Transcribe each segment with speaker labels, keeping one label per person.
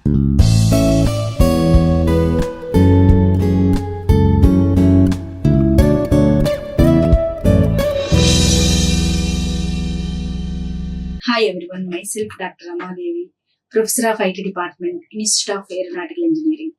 Speaker 1: Hi everyone, myself Dr. Rama Devi, Professor of IT Department, Institute of Aeronautical Engineering.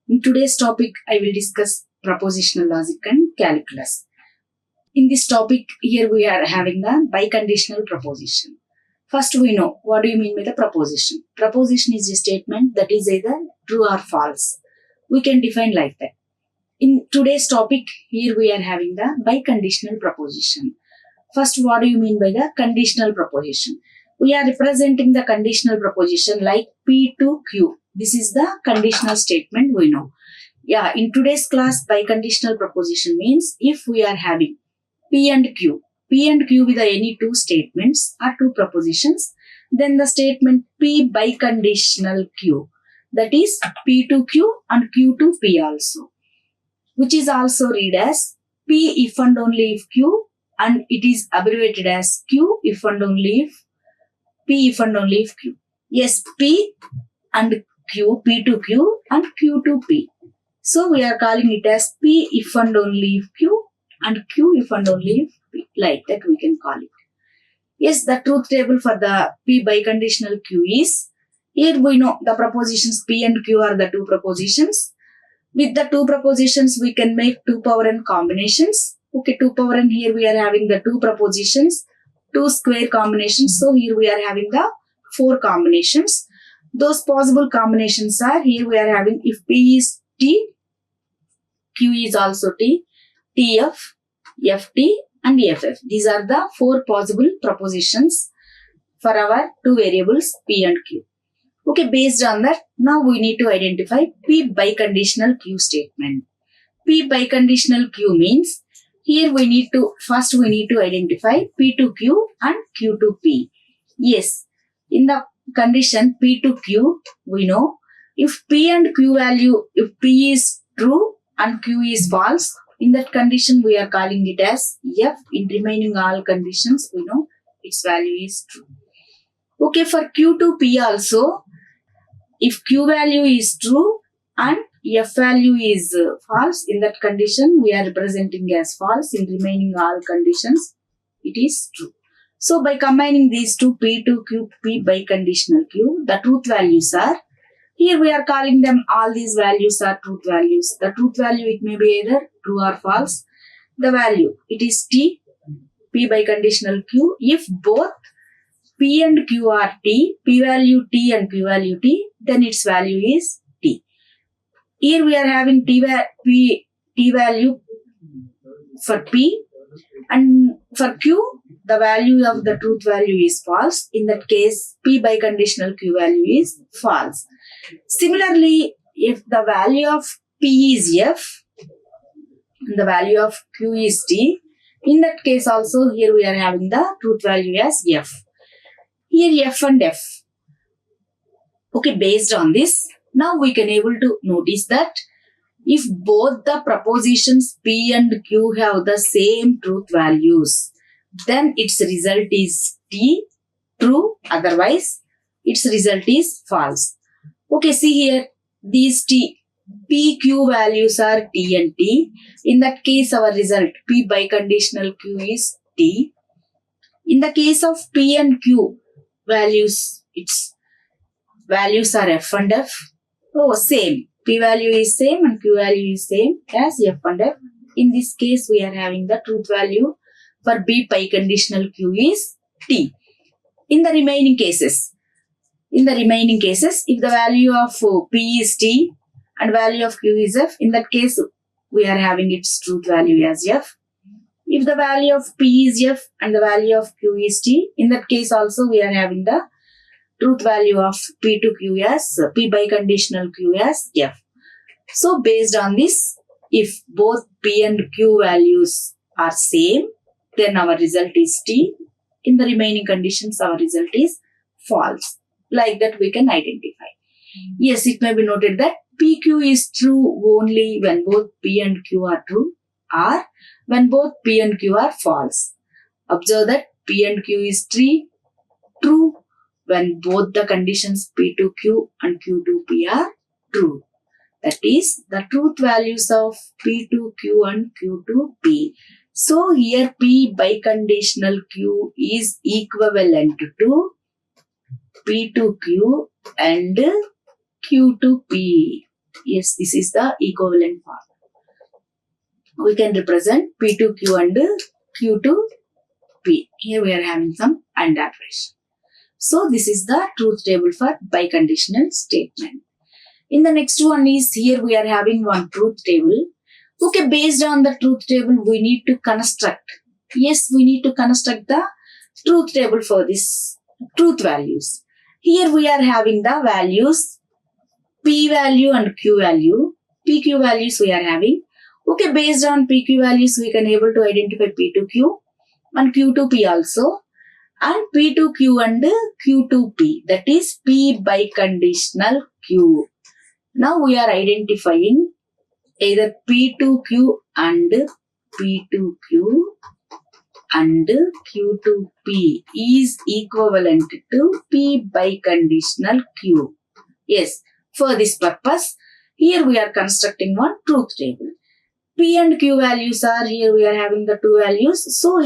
Speaker 1: In today's topic, I will discuss propositional logic and calculus. In this topic, here we are having the biconditional proposition. First, we know what do you mean by the proposition. Proposition is a statement that is either true or false. We can define like that. In today's topic, here we are having the biconditional proposition. First, what do you mean by the conditional proposition? We are representing the conditional proposition like P to Q. This is the conditional statement we know. Yeah, in today's class, biconditional proposition means if we are having P and Q with any two statements or two propositions, then the statement P biconditional Q, that is P to Q and Q to P also, which is also read as P if and only if Q, and it is abbreviated as Q if and only if P if and only if Q. Yes, P and Q, P to Q and Q to P. So we are calling it as P if and only if Q and Q if and only if P. Like that we can call it. Yes, the truth table for the P biconditional Q is, here we know the propositions P and Q are the two propositions. With the two propositions, we can make 2 power n combinations. Okay, 2 power n, here we are having the two propositions, 2 square combinations. So here we are having the 4 combinations. Those possible combinations are, here we are having if P is T, Q is also T, TF, FT and FF. These are the 4 possible propositions for our two variables P and Q. Okay, based on that, now we need to identify P biconditional Q statement. P biconditional Q means, here we need to identify P to Q and Q to P. Yes, in the condition P to Q, we know if P and Q value, if P is true and Q is false, in that condition we are calling it as F. In remaining all conditions, we know its value is true. Okay, for Q to P also, if Q value is true and F value is false, in that condition we are representing as false. In remaining all conditions, it is true. So by combining these two, P to Q, P biconditional Q, the truth values are, here we are calling them, all these values are truth values. The truth value, it may be either true or false. The value, it is T, P biconditional Q. If both P and Q are T, P value T and Q value T, then its value is T. Here we are having T value for P, and for Q, the value of the truth value is false. In that case, P biconditional Q value is false. Similarly, if the value of P is F, and the value of Q is T, in that case also, here we are having the truth value as F. Here F and F. Okay, based on this, now we can able to notice that if both the propositions P and Q have the same truth values, then its result is T, true, otherwise its result is false. Okay, see here, these P, Q values are T and T. In that case, our result P biconditional Q is T. In the case of P and Q values, its values are F and F. Oh, same. P value is same and Q value is same as F and F. In this case, we are having the truth value for B biconditional Q is T. In the remaining cases, if the value of P is T and value of Q is F, in that case, we are having its truth value as F. If the value of P is F and the value of Q is T, in that case also we are having the truth value of P to Q as P biconditional Q as F. So based on this, if both P and Q values are same, then our result is T. In the remaining conditions, our result is false. Like that we can identify. Yes, it may be noted that PQ is true only when both P and Q are true, or when both P and Q are false. Observe that P and Q is true when both the conditions P2Q and Q2P are true. That is the truth values of P2Q and Q2P. So here P biconditional Q is equivalent to P2Q and Q2P. Yes, this is the equivalent form. We can represent P2Q and Q2P. Here we are having some AND operation. So this is the truth table for biconditional statement. In the next one is, here we are having one truth table. Okay, based on the truth table, we need to construct. Yes, we need to construct the truth table for this truth values. Here we are having the values P value and Q value. PQ values we are having. Okay, based on PQ values, we can able to identify P2Q and Q2P also. And P2Q and Q2P. That is P biconditional Q. Now we are identifying either P2Q and P2Q and Q2P is equivalent to P biconditional Q. Yes, for this purpose, here we are constructing one truth table. P and Q values are, here we are having the two values. So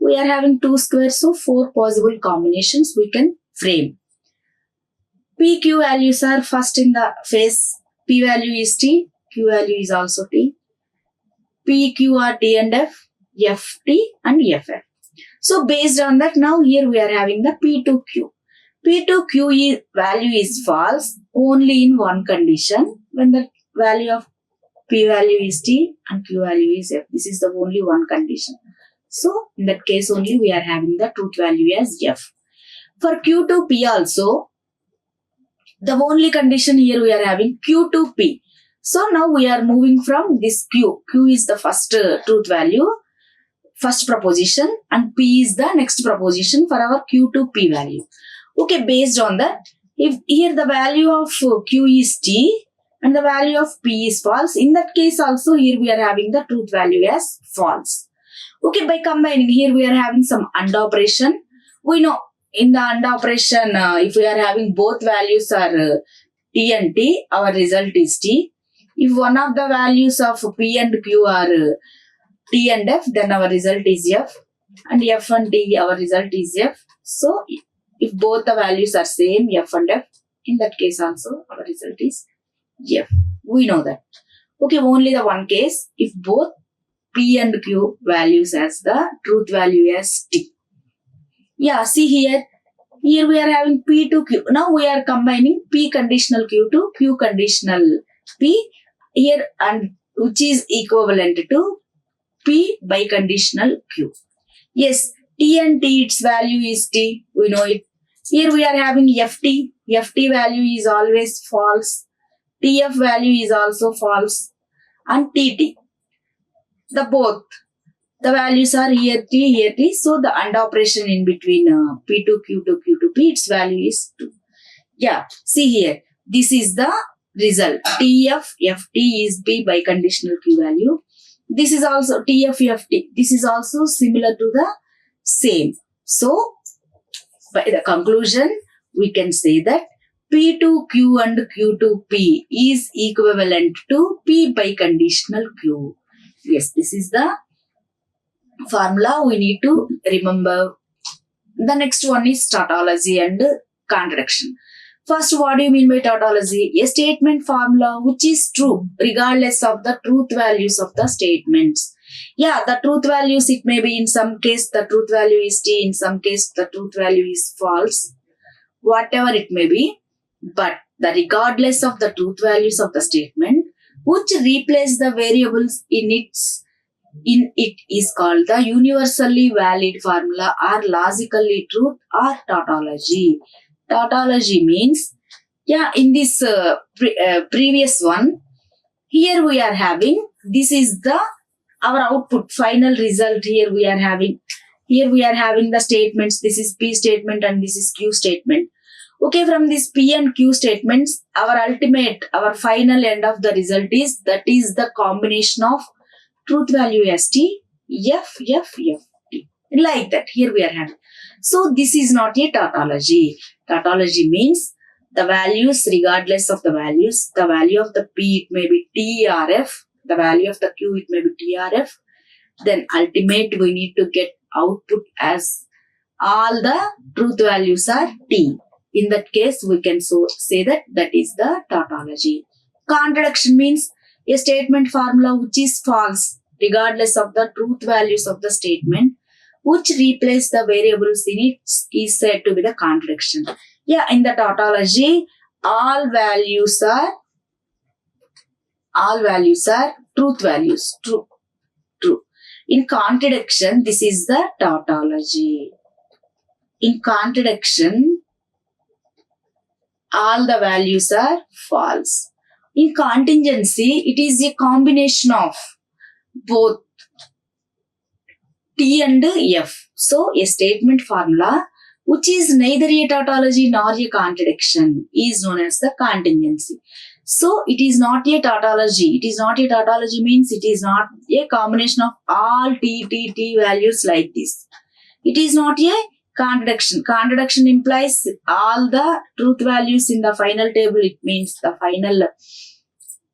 Speaker 1: we are having 2 squares, so 4 possible combinations we can frame. PQ values are first in the face. P value is T, Q value is also T. PQ are T and F, FT and FF. So based on that, now here we are having the P2Q. P2Q value is false only in one condition, when the value of P value is T and Q value is F. This is the only one condition. So in that case only we are having the truth value as F. For Q2P also, the only condition here we are having Q2P. So now we are moving from this Q. Q is the first truth value, first proposition, and P is the next proposition for our Q2P value. Okay, based on that, if here the value of Q is T and the value of P is false, in that case also here we are having the truth value as false. Okay, by combining, here we are having some AND operation. We know in the AND operation, if we are having both values are T and T, our result is T. If one of the values of P and Q are T and F, then our result is F. And F and T, our result is F. So if both the values are same, F and F, in that case also our result is F. We know that. Okay, only the one case, if both P and Q values as the truth value as T. Yeah, see here. Here we are having P to Q. Now we are combining P conditional Q to Q conditional P here, and which is equivalent to P biconditional Q. Yes, T and T, its value is T. We know it. Here we are having FT. FT value is always false. TF value is also false. And TT. The both. The values are here T. So the AND operation in between P to Q to Q to P, its value is 2. Yeah, see here. This is the result. TF, FT is P biconditional Q value. This is also TF, FT. This is also similar to the same. So, by the conclusion, we can say that P to Q and Q to P is equivalent to P biconditional Q. Yes, this is the formula we need to remember. The next one is tautology and contradiction. First, what do you mean by tautology? A statement formula which is true regardless of the truth values of the statements. Yeah, the truth values, it may be in some case the truth value is T, in some case the truth value is false, whatever it may be. But the regardless of the truth values of the statement, which replace the variables in it is called the universally valid formula or logically truth or tautology. Tautology means, yeah, in this previous one, here we are having, this is the our output, final result. Here we are having the statements. This is P statement and this is Q statement. Okay, from this P and Q statements, our final end of the result is, that is the combination of truth value as T, F, F, F, T. Like that, here we are having. So this is not a tautology. Tautology means the values regardless of the values. The value of the P, it may be T or F. The value of the Q, it may be T or F. Then ultimate, we need to get output as all the truth values are T. In that case, we can say that that is the tautology. Contradiction means a statement formula which is false regardless of the truth values of the statement, which replace the variables in it, is said to be the contradiction. Yeah, in the tautology, all values are truth values. True. In contradiction, this is the tautology. In contradiction, all the values are false. In contingency, it is a combination of both T and F. So, a statement formula which is neither a tautology nor a contradiction is known as the contingency. So, it is not a tautology. It is not a tautology means it is not a combination of all T values like this. It is not a contradiction. Contradiction implies all the truth values in the final table. It means the final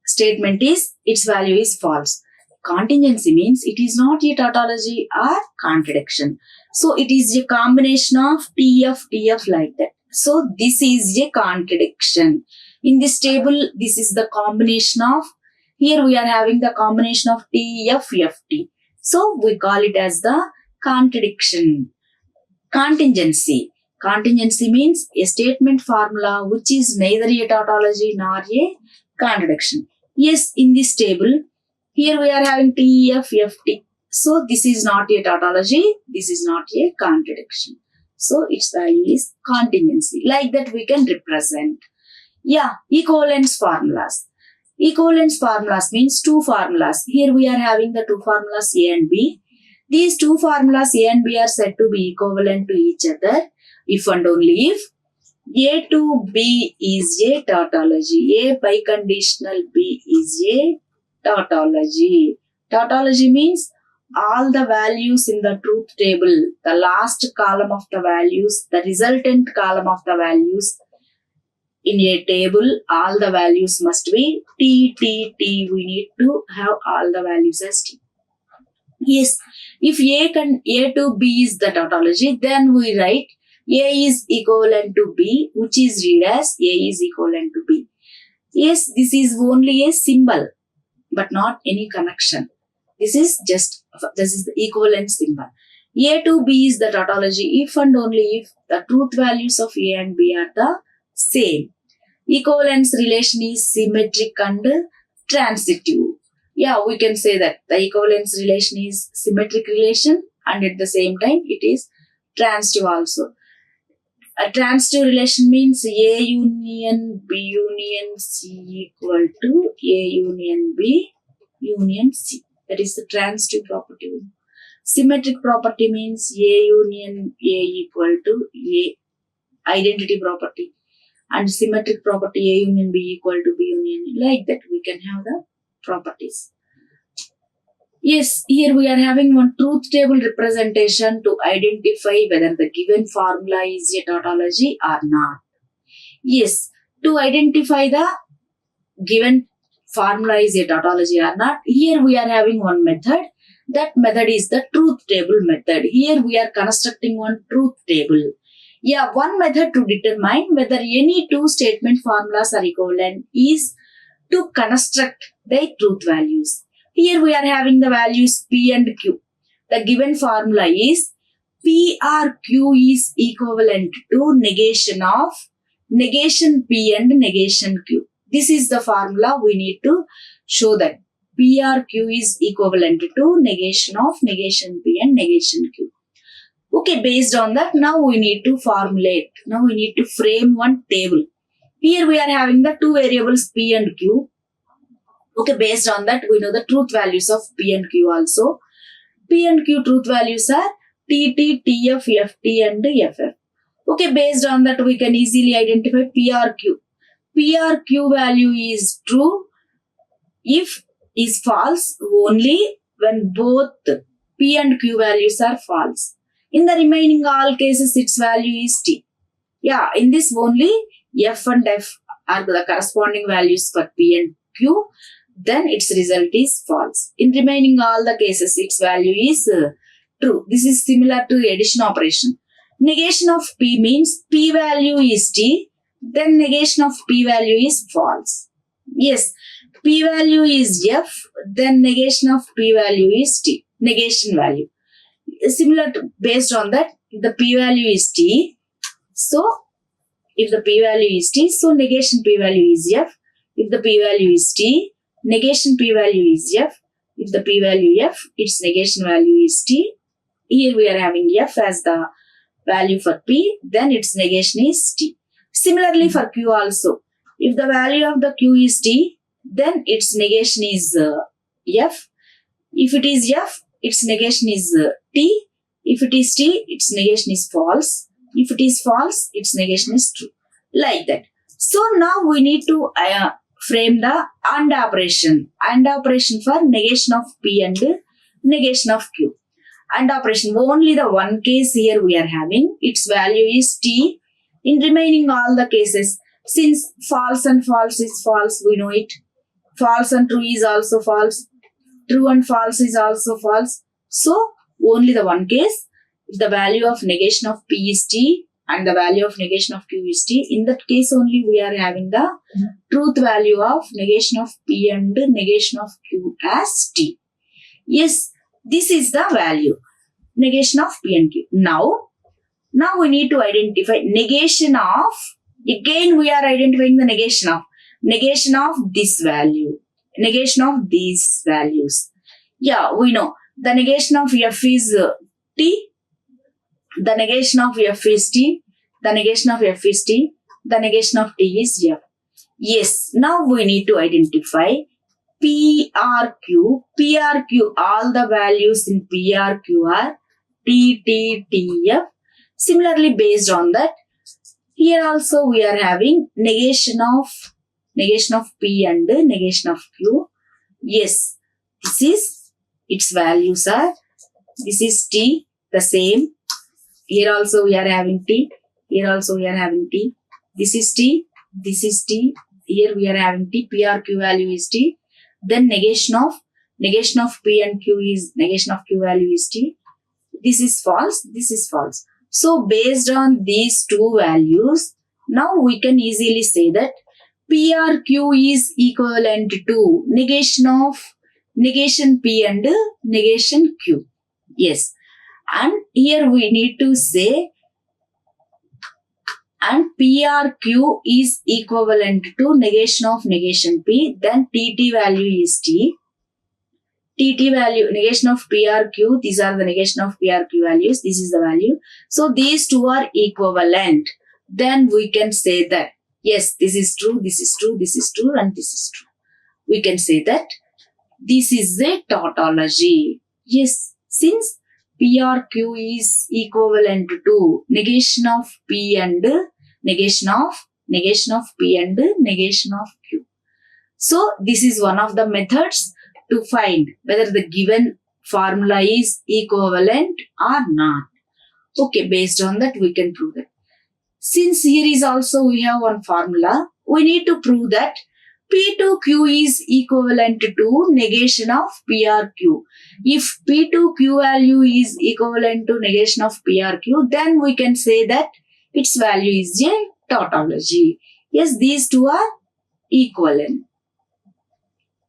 Speaker 1: statement is its value is false. Contingency means it is not a tautology or contradiction. So it is a combination of TF like that. So this is a contradiction. In this table, this is the combination of, here we are having the combination of TF. So we call it as the contradiction. Contingency. Contingency means a statement formula which is neither a tautology nor a contradiction. Yes, in this table, here we are having TF. So this is not a tautology, this is not a contradiction. So its value is contingency. Like that we can represent. Yeah, equivalence formulas. Equivalence formulas means two formulas. Here we are having the two formulas A and B. These two formulas A and B are said to be equivalent to each other if and only if A to B is a tautology. A biconditional B is a tautology. Tautology means all the values in the truth table, the last column of the values, the resultant column of the values in a table, all the values must be T. We need to have all the values as T. Yes, if A to B is the tautology, then we write A is equivalent to B, which is read as A is equivalent to B. Yes, this is only a symbol, but not any connection. This is the equivalent symbol. A to B is the tautology if and only if the truth values of A and B are the same. Equivalence relation is symmetric and transitive. Yeah, we can say that the equivalence relation is symmetric relation and at the same time it is transitive also. A transitive relation means A union B union C equal to A union B union C. That is the transitive property. Symmetric property means A union A equal to A, identity property. And symmetric property A union B equal to B union. Like that we can have the properties. Yes, here we are having one truth table representation to identify whether the given formula is a tautology or not. Yes, to identify the given formula is a tautology or not, here we are having one method. That method is the truth table method. Here we are constructing one truth table. Yeah, one method to determine whether any two statement formulas are equivalent is to construct their truth values. Here we are having the values P and Q. The given formula is P or Q is equivalent to negation P and negation Q. This is the formula we need to show that P or Q is equivalent to negation P and negation Q. Okay, based on that, now we need to formulate. Now we need to frame one table. Here we are having the two variables P and Q. Okay, based on that, we know the truth values of P and Q also. P and Q truth values are TT, TF, FT and FF. Okay, based on that, we can easily identify P or Q. P or Q value is true if is false only when both P and Q values are false. In the remaining all cases, its value is t. Yeah, in this only f and f are the corresponding values for p and q. Then its result is false. In remaining all the cases, its value is true. This is similar to addition operation. Negation of p means p value is t, then negation of p value is false. Yes, p value is f, then negation of p value is t. Negation value. Similar to, based on that, the p value is t. So, if the p value is t, so negation p value is f. If the p value is t, negation p value is f. If the p value f, its negation value is t. Here we are having f as the value for p, then its negation is t. Similarly for q also. If the value of the q is t, then its negation is f. If it is f, its negation is t. If it is t, its negation is false. If it is false, its negation is true. Like that. So now we need to frame the AND operation. AND operation for negation of p and negation of q. AND operation, only the one case here we are having, its value is t. In remaining all the cases, since false and false is false, we know it. False and true is also false. True and false is also false. So, only the one case, if the value of negation of p is t and the value of negation of q is t, in that case only we are having the truth value of negation of p and negation of q as t. Yes, this is the value. Negation of p and q. Now we need to identify negation of, again we are identifying the negation of this value. Negation of these values. Yeah, we know. The negation of f is t. The negation of f is t. The negation of f is t. The negation of t is f. Yes, now we need to identify PRQ. PRQ, all the values in PRQ are t, t, t, f. Similarly, based on that, here also we are having negation of p and negation of q. Yes, this is, its values are, this is t, the same. Here also we are having t. Here also we are having t. This is t. This is t. Here we are having t. PRQ value is t. Then negation of p and q is, negation of q value is t. This is false. This is false. So based on these two values, now we can easily say that PRQ is equivalent to negation P and negation Q. Yes. And here we need to say, and PRQ is equivalent to negation of negation P, then TT value is T. TT value, negation of PRQ, these are the negation of PRQ values, this is the value. So these two are equivalent. Then we can say that, yes, this is true, this is true, this is true, and this is true. We can say that this is a tautology. Yes, since PRQ is equivalent to negation of P and negation of P and negation of Q. So this is one of the methods to find whether the given formula is equivalent or not. Okay, based on that we can prove that. Since here is also we have one formula, we need to prove that P to Q is equivalent to negation of PRQ. If P to Q value is equivalent to negation of PRQ, then we can say that its value is a tautology. Yes, these two are equivalent.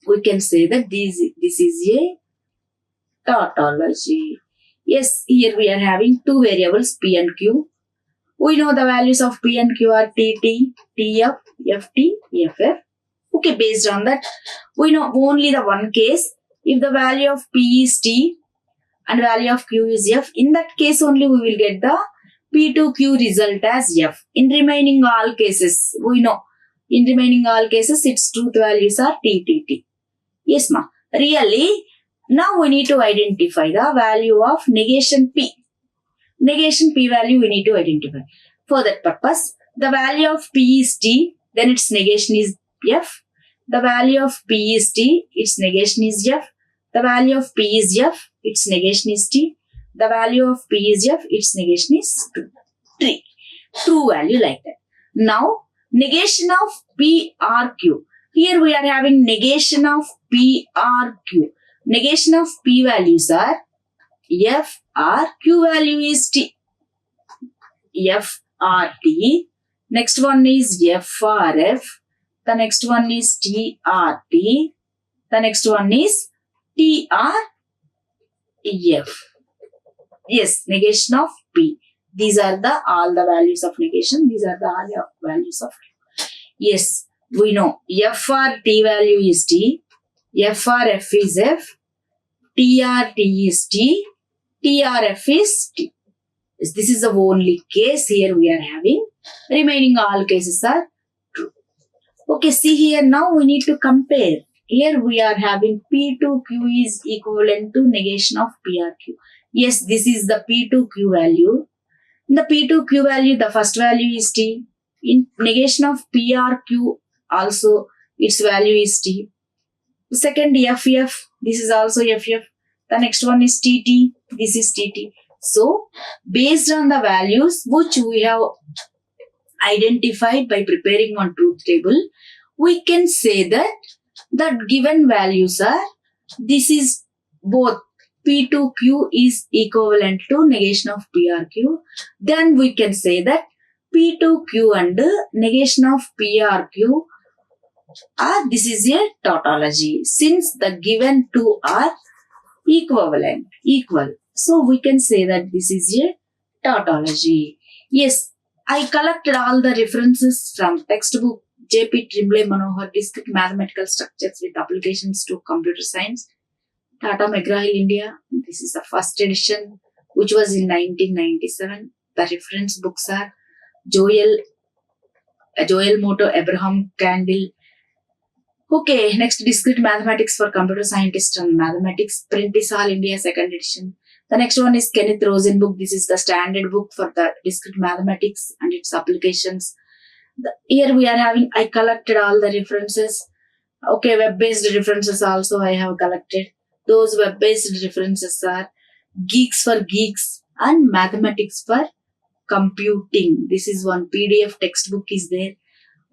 Speaker 1: We can say that this is a tautology. Yes, here we are having two variables P and Q. We know the values of P and Q are TT, TF, FT, FF. Okay, based on that, we know only the one case. If the value of P is T and value of Q is F, in that case only we will get the P to Q result as F. In remaining all cases, we know, in remaining all cases, its truth values are T, T, T. Yes, ma. Really, now we need to identify the value of negation P. Negation P value we need to identify. For that purpose, the value of P is T, then its negation is F. The value of P is T, its negation is F. The value of P is F, its negation is T. The value of P is F, its negation is 3. True value like that. Now, negation of PRQ. Here we are having negation of PRQ. Negation of P values are F R, Q value is T. F R T. Next one is F R F. The next one is T R T. The next one is T R F. Yes, negation of P. These are all the values of negation. These are the all values of Q. Yes, we know F R T value is T. F R F is F. T R T is T. T R F is T. Yes, this is the only case here we are having. Remaining all cases are true. Okay, see here now we need to compare. Here we are having P2Q is equivalent to negation of PRQ. Yes, this is the P2Q value. In the P2Q value, the first value is T. In negation of PRQ also, its value is T. The second FF, this is also FF. The next one is TT, this is TT. So, based on the values which we have identified by preparing one truth table, we can say that the given values are, this is both P2Q is equivalent to negation of PRQ. Then we can say that P2Q and negation of PRQ are, this is a tautology since the given two are equal. So we can say that this is a tautology. Yes, I collected all the references from textbook J.P. Trimble Manohar, Discrete Mathematical Structures with Applications to Computer Science, Tata McGraw-Hill, India. This is the first edition, which was in 1997. The reference books are Joel Moto, Abraham Candle. Okay, next Discrete Mathematics for Computer Scientists and Mathematics, Prentice Hall, India, second edition. The next one is Kenneth Rosen book. This is the standard book for the Discrete Mathematics and its applications. Here we are having, I collected all the references. Okay, web-based references also I have collected. Those web-based references are Geeks for Geeks and Mathematics for Computing. This is one PDF textbook is there.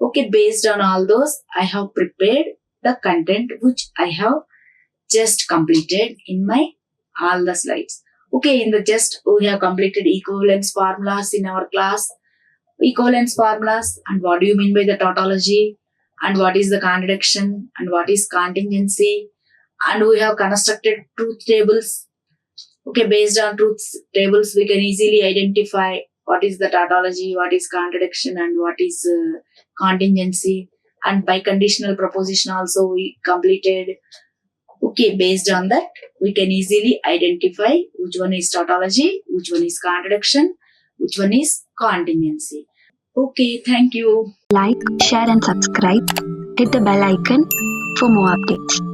Speaker 1: Okay, based on all those, I have prepared the content which I have just completed in my all the slides. Okay, in the just we have completed equivalence formulas in our class. Equivalence formulas and what do you mean by the tautology and what is the contradiction and what is contingency, and we have constructed truth tables. Okay, based on truth tables we can easily identify what is the tautology, what is contradiction and what is contingency, and by conditional proposition also we completed. Okay, based on that we can easily identify which one is tautology, which one is contradiction, which one is contingency. Okay, thank you.
Speaker 2: Like, share and subscribe. Hit the bell icon for more updates.